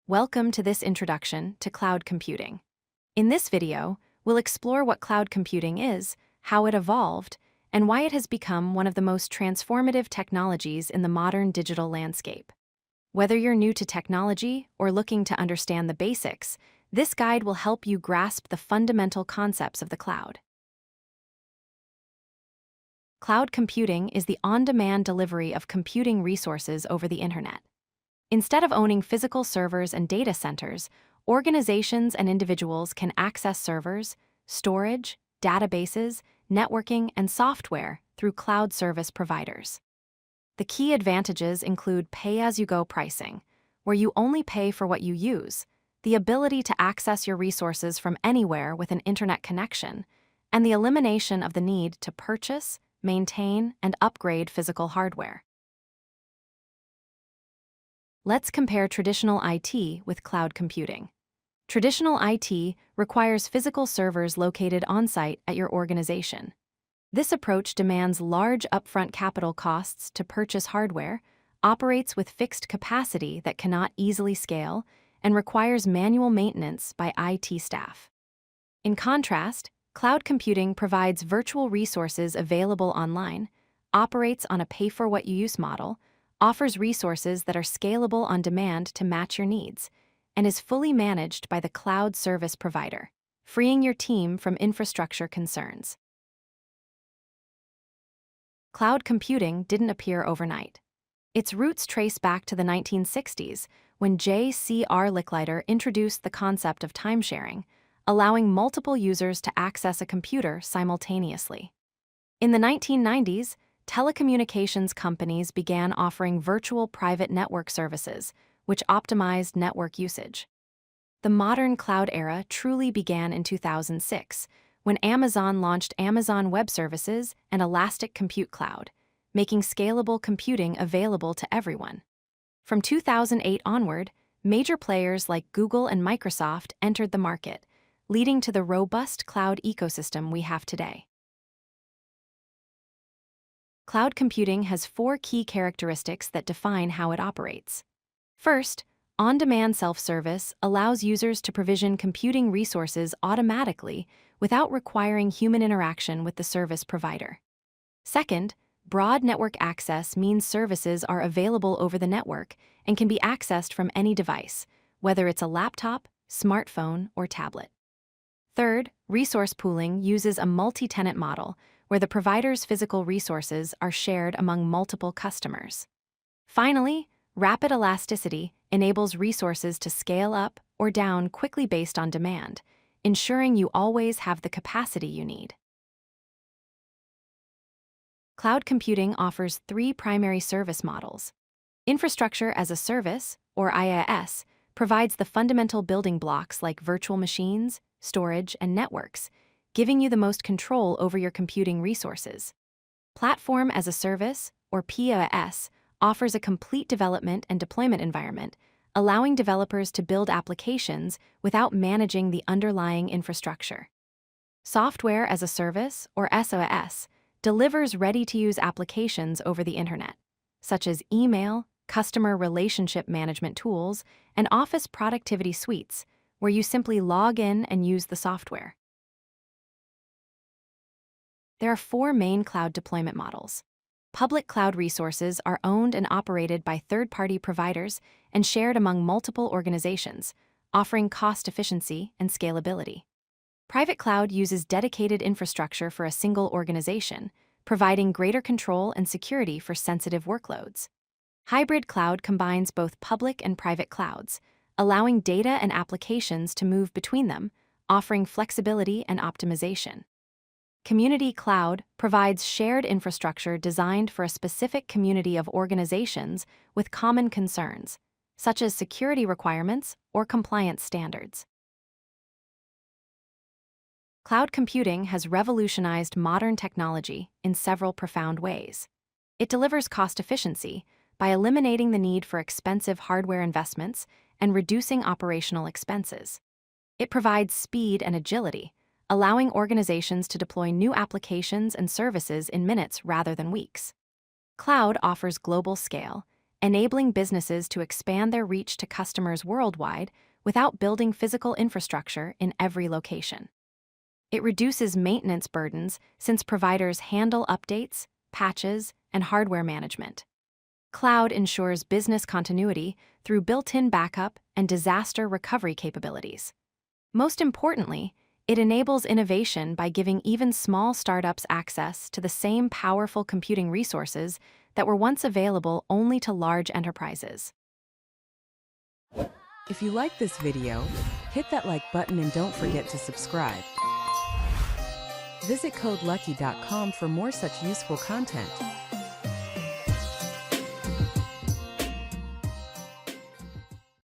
Welcome to this introduction to cloud computing. In this video, we'll explore what cloud computing is, how it evolved, and why it has become one of the most transformative technologies in the modern digital landscape. Whether you're new to technology or looking to understand the basics, this guide will help you grasp the fundamental concepts of the cloud. Cloud computing is the on-demand delivery of computing resources over the internet. Instead of owning physical servers and data centers, organizations and individuals can access servers, storage, databases, networking, and software through cloud service providers. The key advantages include pay-as-you-go pricing, where you only pay for what you use, the ability to access your resources from anywhere with an internet connection, and the elimination of the need to purchase, maintain, and upgrade physical hardware. Let's compare traditional IT with cloud computing. Traditional IT requires physical servers located on-site at your organization. This approach demands large upfront capital costs to purchase hardware, operates with fixed capacity that cannot easily scale, and requires manual maintenance by IT staff. In contrast, cloud computing provides virtual resources available online, operates on a pay-for-what-you-use model, offers resources that are scalable on demand to match your needs, and is fully managed by the cloud service provider, freeing your team from infrastructure concerns. Cloud computing didn't appear overnight. Its roots trace back to the 1960s, when J.C.R. Licklider introduced the concept of time-sharing, allowing multiple users to access a computer simultaneously. In the 1990s, telecommunications companies began offering virtual private network services, which optimized network usage. The modern cloud era truly began in 2006, when Amazon launched Amazon Web Services and Elastic Compute Cloud, making scalable computing available to everyone. From 2008 onward, major players like Google and Microsoft entered the market, leading to the robust cloud ecosystem we have today. Cloud computing has four key characteristics that define how it operates. First, on-demand self-service allows users to provision computing resources automatically without requiring human interaction with the service provider. Second, broad network access means services are available over the network and can be accessed from any device, whether it's a laptop, smartphone, or tablet. Third, resource pooling uses a multi-tenant model where the provider's physical resources are shared among multiple customers. Finally, rapid elasticity enables resources to scale up or down quickly based on demand, ensuring you always have the capacity you need. Cloud computing offers three primary service models. Infrastructure as a service, or IaaS, provides the fundamental building blocks like virtual machines, storage, and networks, giving you the most control over your computing resources. Platform as a service, or PaaS, offers a complete development and deployment environment, allowing developers to build applications without managing the underlying infrastructure. Software as a service, or SaaS, delivers ready-to-use applications over the internet, such as email, customer relationship management tools, and office productivity suites, where you simply log in and use the software. There are four main cloud deployment models. Public cloud resources are owned and operated by third-party providers and shared among multiple organizations, offering cost efficiency and scalability. Private cloud uses dedicated infrastructure for a single organization, providing greater control and security for sensitive workloads. Hybrid cloud combines both public and private clouds, allowing data and applications to move between them, offering flexibility and optimization. Community cloud provides shared infrastructure designed for a specific community of organizations with common concerns, such as security requirements or compliance standards. Cloud computing has revolutionized modern technology in several profound ways. It delivers cost efficiency by eliminating the need for expensive hardware investments and reducing operational expenses. It provides speed and agility, allowing organizations to deploy new applications and services in minutes rather than weeks. Cloud offers global scale, enabling businesses to expand their reach to customers worldwide without building physical infrastructure in every location. It reduces maintenance burdens since providers handle updates, patches, and hardware management. Cloud ensures business continuity through built-in backup and disaster recovery capabilities. Most importantly, it enables innovation by giving even small startups access to the same powerful computing resources that were once available only to large enterprises. If you like this video, hit that like button and don't forget to subscribe. Visit codelucky.com for more such useful content.